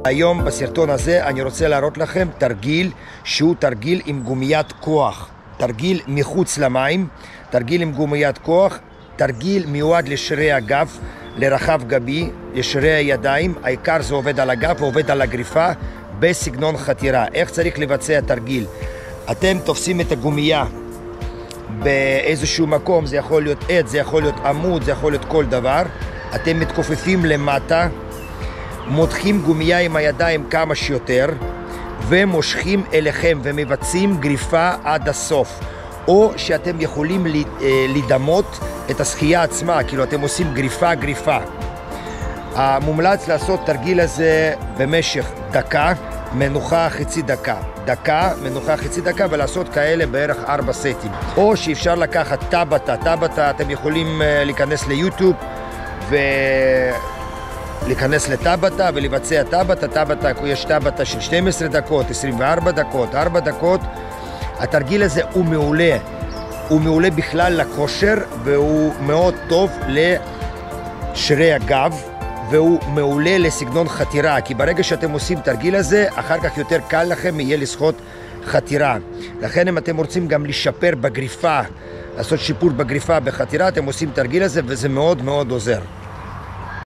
היום בסרטון הזה אני רוצה להראות לכם תרגיל שהוא תרגיל עם גומיית כוח. תרגיל מחוץ למים, תרגיל עם גומיית כוח, תרגיל מיועד לשרירי הגב, לרחב גבי, לשרירי הידיים. העיקר זה עובד על הגב ועובד על הגריפה בסגנון חתירה. איך צריך לבצע תרגיל? אתם תופסים את הגומייה באיזשהו מקום, זה יכול להיות עץ, זה יכול להיות עמוד, זה יכול להיות כל דבר. אתם מתכופפים למטה, מותחים גומייה עם הידיים כמה שיותר ומושכים אליכם ומבצעים גריפה עד הסוף. או שאתם יכולים לדמות את השחייה עצמה, כאילו אתם עושים גריפה. המומלץ לעשות תרגיל הזה במשך דקה, מנוחה חצי דקה. מנוחה חצי דקה, ולעשות כאלה בערך 4 סטים. או שאפשר לקחת טבטה, אתם יכולים להיכנס ליוטיוב להיכנס לטבטה ולבצע טבטה, יש טבטה של 12 דקות, 24 דקות, 4 דקות. התרגיל הזה הוא מעולה, הוא מעולה בכלל לכושר, והוא מאוד טוב לשרירי הגב, והוא מעולה לסגנון חתירה, כי ברגע שאתם עושים תרגיל הזה, אחר כך יותר קל לכם יהיה לשחות חתירה. לכן אם אתם רוצים גם לשפר בגריפה, לעשות שיפור בגריפה בחתירה, אתם עושים תרגיל הזה וזה מאוד מאוד עוזר.